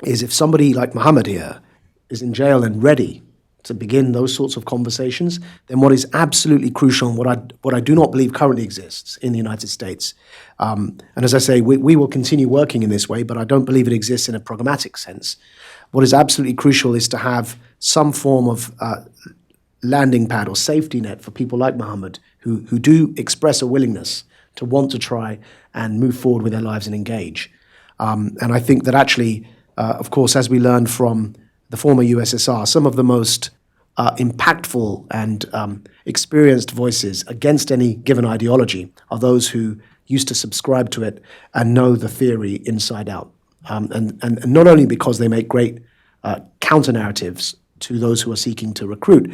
S3: is if somebody like Mohammed here is in jail and ready to begin those sorts of conversations, then what is absolutely crucial and what I do not believe currently exists in the United States, and as I say, we will continue working in this way, but I don't believe it exists in a programmatic sense. What is absolutely crucial is to have some form of landing pad or safety net for people like Mohammed who do express a willingness to want to try and move forward with their lives and engage. And I think that actually, of course, as we learned from the former USSR, some of the most impactful and experienced voices against any given ideology are those who used to subscribe to it and know the theory inside out. And not only because they make great counter-narratives to those who are seeking to recruit,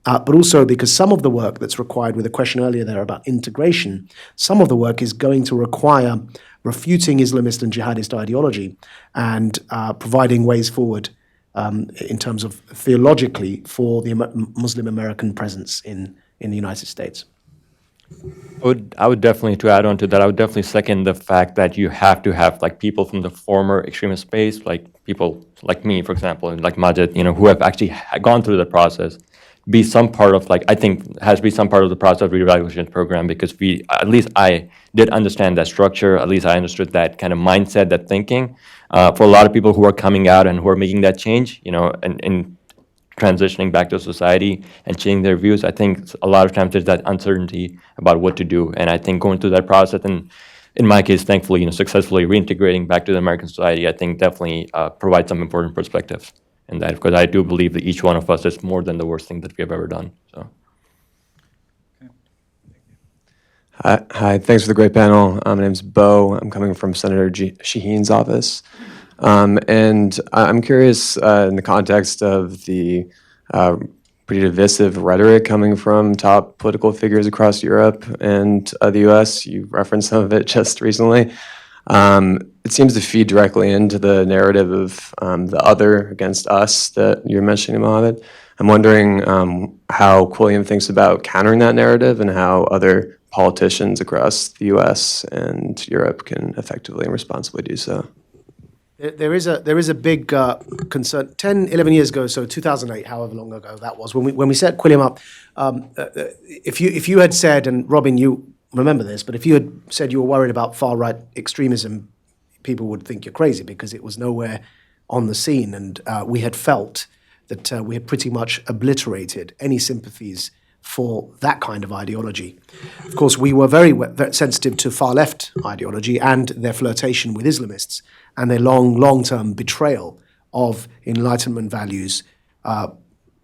S3: but also because some of the work that's required, with a question earlier there about integration, some of the work is going to require refuting Islamist and jihadist ideology and providing ways forward in terms of theologically for the Muslim American presence in the United States.
S4: I would definitely, to add on to that, I would definitely second the fact that you have to have like people from the former extremist space, like people like me, for example, and like Maajid, who have actually gone through the process, be some part of, like, I think has to be some part of the process of reevaluation program, because at least I did understand that structure, at least I understood that kind of mindset, that thinking. For a lot of people who are coming out and who are making that change, and transitioning back to society and changing their views, I think a lot of times there's that uncertainty about what to do. And I think going through that process, and in my case, thankfully, successfully reintegrating back to the American society, I think definitely provides some important perspectives in that, because I do believe that each one of us is more than the worst thing that we have ever done. So.
S11: Hi, thanks for the great panel. My name's Bo. I'm coming from Senator Shaheen's office. And I'm curious, in the context of the pretty divisive rhetoric coming from top political figures across Europe and the US, you referenced some of it just recently. It seems to feed directly into the narrative of the other against us that you're mentioning, Mohammed. I'm wondering how Quilliam thinks about countering that narrative and how other politicians across the US and Europe can effectively and responsibly do so.
S3: There is a big concern. 10, 11 years ago, so 2008, however long ago that was, when we set Quilliam up, if you had said, and Robin, you remember this, but if you had said you were worried about far-right extremism, people would think you're crazy because it was nowhere on the scene, and we had felt that we had pretty much obliterated any sympathies for that kind of ideology. Of course, we were very sensitive to far-left ideology and their flirtation with Islamists and their long-term betrayal of Enlightenment values,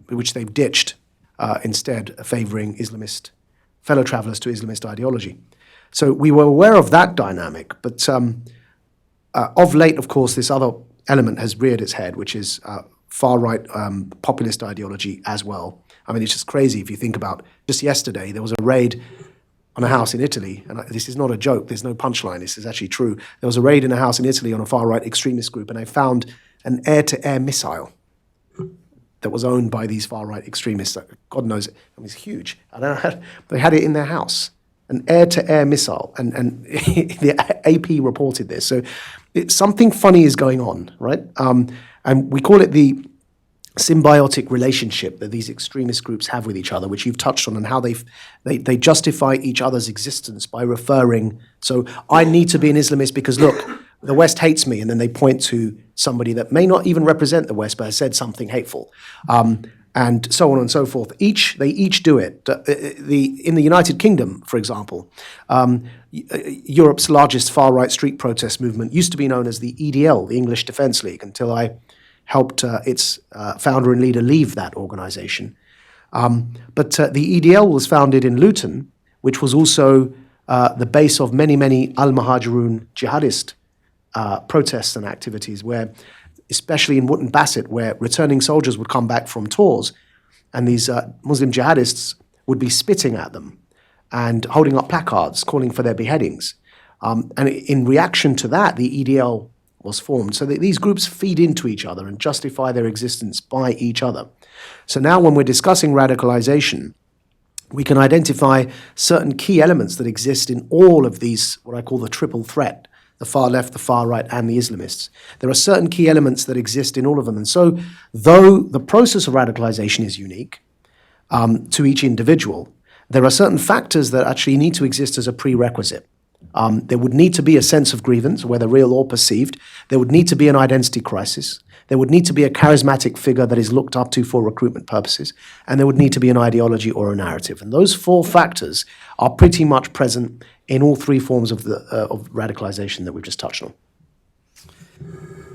S3: which they've ditched, instead favoring Islamist fellow travelers to Islamist ideology. So we were aware of that dynamic, but of late, of course, this other element has reared its head, which is far-right populist ideology as well. I mean, it's just crazy if you think about, just yesterday, there was a raid on a house in Italy, and this is not a joke, there's no punchline, this is actually true. There was a raid in a house in Italy on a far-right extremist group, and they found an air-to-air missile that was owned by these far-right extremists. God knows it. I mean, it's huge. I don't know, they had it in their house. an air-to-air missile, and the AP reported this. So something funny is going on, right? And we call it the symbiotic relationship that these extremist groups have with each other, which you've touched on, and how they justify each other's existence by referring. So I need to be an Islamist because, look, the West hates me, and then they point to somebody that may not even represent the West but has said something hateful. And so on and so forth. They each do it. In the United Kingdom, for example, Europe's largest far-right street protest movement used to be known as the EDL, the English Defence League, until I helped its founder and leader leave that organization. But the EDL was founded in Luton, which was also the base of many, many al-Muhajirun jihadist protests and activities, where, especially in Wootton Bassett, where returning soldiers would come back from tours, and these Muslim jihadists would be spitting at them and holding up placards calling for their beheadings. And in reaction to that, the EDL was formed. So that these groups feed into each other and justify their existence by each other. So now when we're discussing radicalization, we can identify certain key elements that exist in all of these, what I call the triple threat, the far left, the far right, and the Islamists. There are certain key elements that exist in all of them. And so though the process of radicalization is unique to each individual, there are certain factors that actually need to exist as a prerequisite. There would need to be a sense of grievance, whether real or perceived. There would need to be an identity crisis. There would need to be a charismatic figure that is looked up to for recruitment purposes. And there would need to be an ideology or a narrative. And those four factors are pretty much present in all three forms of radicalization that we've just touched on.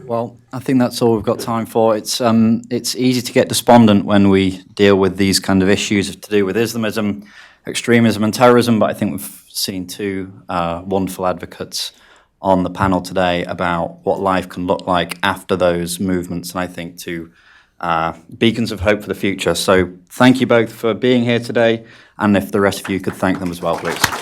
S2: Well, I think that's all we've got time for. It's easy to get despondent when we deal with these kind of issues to do with Islamism, extremism and terrorism, but I think we've seen two wonderful advocates on the panel today about what life can look like after those movements, and I think two beacons of hope for the future. So thank you both for being here today, and if the rest of you could thank them as well, please.